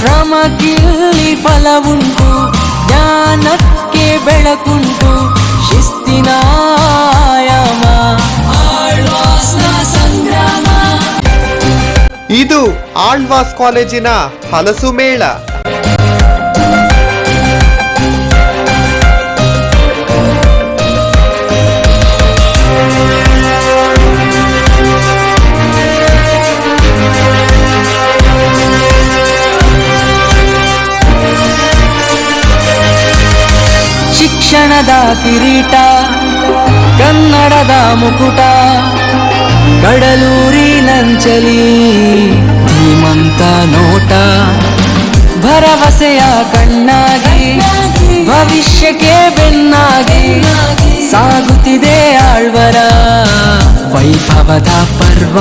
ಶ್ರಮಕ್ಕಿಲ್ಲಿ ಫಲವುಂಟು, ಜ್ಞಾನಕ್ಕೆ ಬೆಳಕುಂಟು, ಶಿಸ್ತಿನ ಆಯಾಮ, ಆಳ್ವಾಸ್ನ ಸಂಗ್ರಾಮ. ಇದು ಆಳ್ವಾಸ್ ಕಾಲೇಜಿನ ಹಲಸು ಮೇಳ. ಶಿಕ್ಷಣದ ಕಿರೀಟ, ಕನ್ನಡದ ಮುಕುಟ, ಕಡಲೂರಿನಂಚಲಿ ಧೀಮಂತ ನೋಟ, ಭರವಸೆಯ ಕಣ್ಣಾಗಿ ಭವಿಷ್ಯಕ್ಕೆ ಬೆನ್ನಾಗಿ ಸಾಗುತ್ತಿದೆ ಆಳ್ವರ ವೈಭವದ ಪರ್ವ.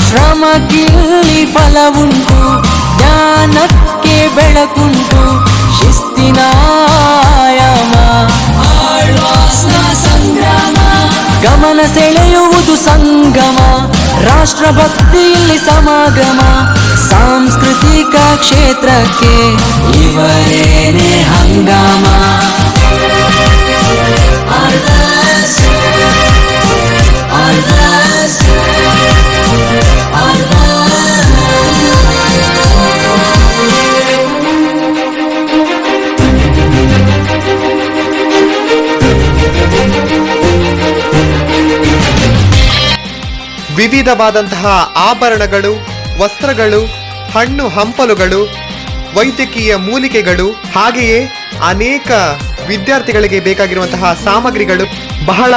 ಶ್ರಮಕ್ಕಿಲ್ಲಿ ಫಲವುಂಟು, ಜ್ಞಾನಕ್ಕೆ ಬೆಳಕುಂಟು, ಶಿಸ್ತಿನ ಆಯಾಮ, ಆಳ್ವಾಸ್ನ ಸಂಗ್ರಾಮ. ಗಮನ ಸೆಳೆಯುವುದು ಸಂಗಮ, ರಾಷ್ಟ್ರಭಕ್ತಿಯಲ್ಲಿ ಸಮಾಗಮ, ಸಾಂಸ್ಕೃತಿಕ ಕ್ಷೇತ್ರಕ್ಕೆ ಇವರೇನೇ ಹಂಗಾಮ. ಆಳ್ವಾಸ್, ಆಳ್ವಾಸ್, ಆಳ್ವಾಸ್. ವಿವಿಧವಾದಂತಹ ಆಭರಣಗಳು, ವಸ್ತ್ರಗಳು, ಹಣ್ಣು ಹಂಪಲುಗಳು, ವೈದ್ಯಕೀಯ ಮೂಲಿಕೆಗಳು, ಹಾಗೆಯೇ ಅನೇಕ ವಿದ್ಯಾರ್ಥಿಗಳಿಗೆ ಬೇಕಾಗಿರುವಂತಹ ಸಾಮಗ್ರಿಗಳು ಬಹಳ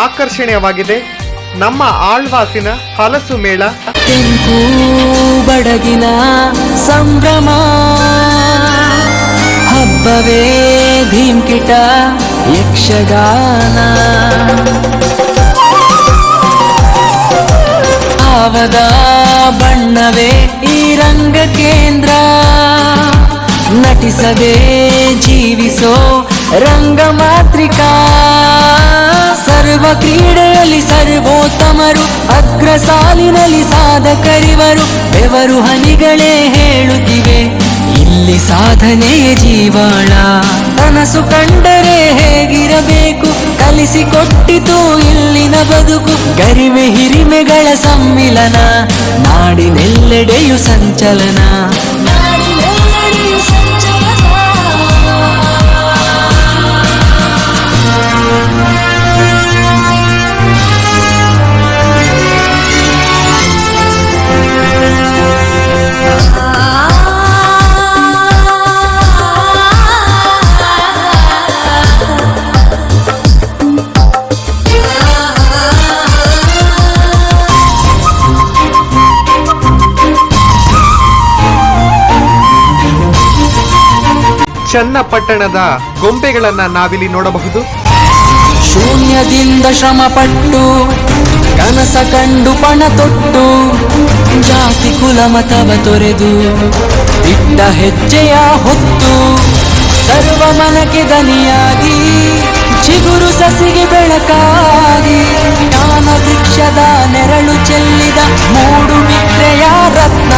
ಆಕರ್ಷಣೀಯವಾಗಿದೆ. ನಮ್ಮ ಆಳ್ವಾಸಿನ ಹಲಸು ಮೇಳ ತೆಂಕು ಬಡಗಿನ ಸಂಭ್ರಮ, ಹಬ್ಬವೇ ಧೀಮ್ಕಿಟ ಯಕ್ಷಗಾನ, ಭಾವದ ಬಣ್ಣವೇ ಈ ರಂಗ ಕೇಂದ್ರ, ನಟಿಸದೆ ಜೀವಿಸೋ ರಂಗ ಮಾತ್ರಿಕಾ. ಸರ್ವ ಕ್ರೀಡೆಯಲ್ಲಿ ಸರ್ವೋತ್ತಮರು, ಅಗ್ರ ಸಾಲಿನಲ್ಲಿ ಸಾಧಕರಿವರು, ಬೆವರು ಹನಿಗಳೇ ಹೇಳುತ್ತಿವೆ ಇಲ್ಲಿ ಸಾಧನೆಯ ಜೀವಾಳ. ಕನಸು ಕಂಡರೆ ಹೇಗಿರಬೇಕು, ಕಲಿಸಿಕೊಟ್ಟಿತು ಇಲ್ಲಿನ ಬದುಕು. ಗರಿಮೆ ಹಿರಿಮೆಗಳ ಸಮ್ಮಿಲನ, ನಾಡಿನೆಲ್ಲೆಡೆಯು ಸಂಚಲನ, ನಾಡಿನೆಲ್ಲೆಡೆಯು ಸಂಚಲನ. ಚನ್ನಪಟ್ಟಣದ ಗೊಂಬೆಗಳನ್ನ ನಾವಿಲ್ಲಿ ನೋಡಬಹುದು. ಶೂನ್ಯದಿಂದ ಶ್ರಮಪಟ್ಟು ಕನಸ ಕಂಡು ಪಣ ತೊಟ್ಟು, ಜಾತಿ ಕುಲ ಮತವ ತೊರೆದು ದಿಟ್ಟ ಹೆಜ್ಜೆಯ ಹೊತ್ತು, ಸರ್ವ ಮನಕ್ಕೆ ದನಿಯಾಗಿ ಚಿಗುರು ಸಸಿಗೆ ಬೆಳಕಾಗಿ, ಜ್ಞಾನ ವೃಕ್ಷದ ನೆರಳು ಚೆಲ್ಲಿದ ಮೂಡು ಮಿತ್ರೆಯ ರತ್ನ.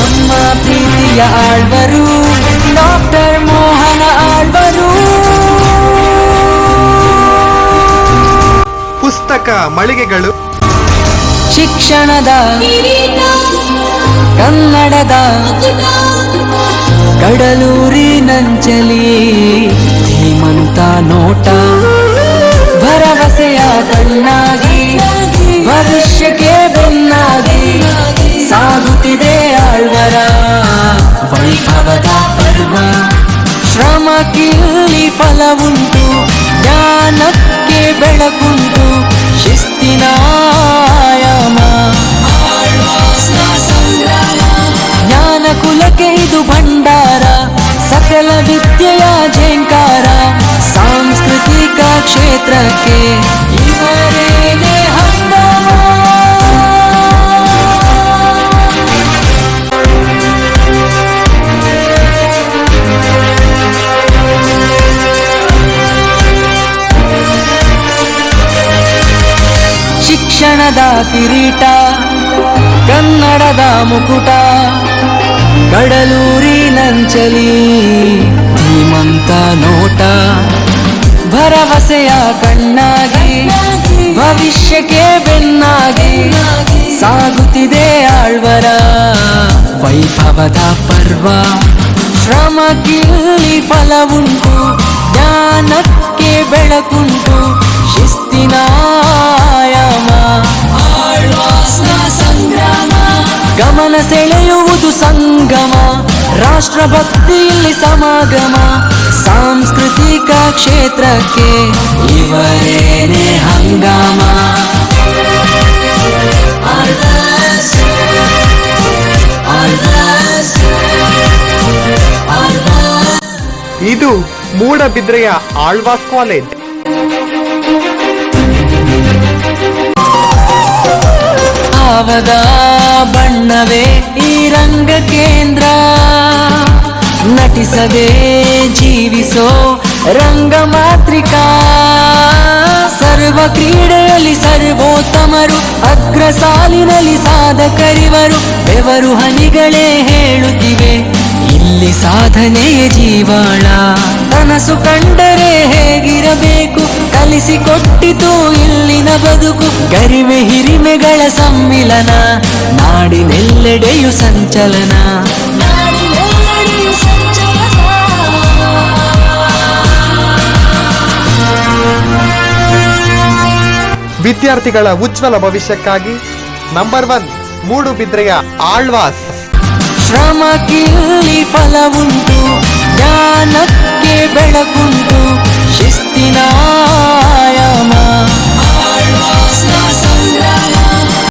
ನಮ್ಮ ಪ್ರೀತಿಯ ಆಳ್ವರು ಡಾಕ್ಟರ್ ಮೋಹನ ಆಳ್ವರು. ಪುಸ್ತಕ ಮಳಿಗೆಗಳು, ಶಿಕ್ಷಣದ ಕನ್ನಡದ ಕಡಲೂರಿನಂಚಲಿ ಧೀಮಂತ ನೋಟ, ಭರವಸೆಯ ಕಣ್ಣಾಗಿ ಭವಿಷ್ಯಕ್ಕೆ ಬೆನ್ನಾಗಿ ಸಾಗುತ್ತಿದೆ ಆಳ್ವರ ವೈಭವದ ಪರ್ವ. ಶ್ರಮಕ್ಕಿಲ್ಲಿ ಫಲವುಂಟು, ಜ್ಞಾನಕ್ಕೆ ಬೆಳಕುಂಟು, ಶಿಸ್ತಿನ ಆಯಾಮ, ಆಳ್ವಾಸ್ನ ಸಂಗ್ರಾಮ. ಜ್ಞಾನ ಕುಲಕ್ಕೆ ಇದು ಭಂಡಾರ, ಸಕಲ ವಿದ್ಯೆಯ ಝೇಂಕಾರ, ಸಾಂಸ್ಕೃತಿಕ ಕ್ಷೇತ್ರಕ್ಕೆ ಇವರೇನೇ ಹಂಗಾಮ. ಶಿಕ್ಷಣದ ಕಿರೀಟ, ಕನ್ನಡದ ಮುಕುಟ, ಕಡಲೂರಿನಂಚಲಿ ಧೀಮಂತ ನೋಟ, ಭರವಸೆಯ ಕಣ್ಣಾಗಿ ಭವಿಷ್ಯಕ್ಕೆ ಬೆನ್ನಾಗಿ ಸಾಗುತ್ತಿದೆ ಆಳ್ವರ ವೈಭವದ ಪರ್ವ. ಶ್ರಮಕ್ಕಿಲ್ಲಿ ಫಲವುಂಟು, ಜ್ಞಾನಕ್ಕೆ ಬೆಳಕುಂಟು, ಶಿಸ್ತಿನ ಆಯಾಮ ಆಳ್ವಾಸ್ನ ಸಂಗ್ರಾಮ. ಗಮನ ಸೆಳೆಯುವುದು ಸಂಗಮ, ರಾಷ್ಟ್ರಭಕ್ತಿಯಲ್ಲಿ ಸಮಾಗಮ. ಸಾಂಸ್ಕೃತಿಕ ಕ್ಷೇತ್ರಕ್ಕೆ ಇವರೇನೇ ಹಂಗಾಮ. ಆಳ್ವಾಸ್, ಆಳ್ವಾಸ್, ಆಳ್ವಾಸ್. ಇದು ಮೂಡಬಿದ್ರೆಯ ಆಳ್ವಾಸ್ ಕಾಲೇಜ್. ಭಾವದ ಬಣ್ಣವೇ ಈ ರಂಗ ಕೇಂದ್ರ, ನಟಿಸದೆ ಜೀವಿಸೋ ರಂಗ ಮಾತ್ರಿಕಾ. ಸರ್ವ ಕ್ರೀಡೆಯಲ್ಲಿ ಸರ್ವೋತ್ತಮರು, ಅಗ್ರ ಸಾಲಿನಲ್ಲಿ ಸಾಧಕರಿವರು. ಬೆವರು ಹನಿಗಳೇ ಹೇಳುತ್ತಿವೆ ಇಲ್ಲಿ ಸಾಧನೆಯ ಜೀವಾಳ. ಕನಸು ಕಂಡರೆ ಹೇಗಿರಬೇಕು ಕಲಿಸಿಕೊಟ್ಟಿತು ಇಲ್ಲಿನ ಬದುಕು. ಗರಿಮೆ ಹಿರಿಮೆಗಳ ಸಮ್ಮಿಲನ, ನಾಡಿನೆಲ್ಲೆಡೆಯು ಸಂಚಲನ. ವಿದ್ಯಾರ್ಥಿಗಳ ಉಜ್ವಲ ಭವಿಷ್ಯಕ್ಕಾಗಿ ನಂಬರ್ 1 ಮೂಡುಬಿದ್ರೆಯ ಆಳ್ವಾಸ್. ಶ್ರಮಕ್ಕಿಲ್ಲಿ ಫಲವುಂಟು, ಜ್ಞಾನಕ್ಕೆ ಬೆಳಕುಂಟು, ಶಿಸ್ತಿನ ಆಯಾಮ ಆಳ್ವಾಸ್ನ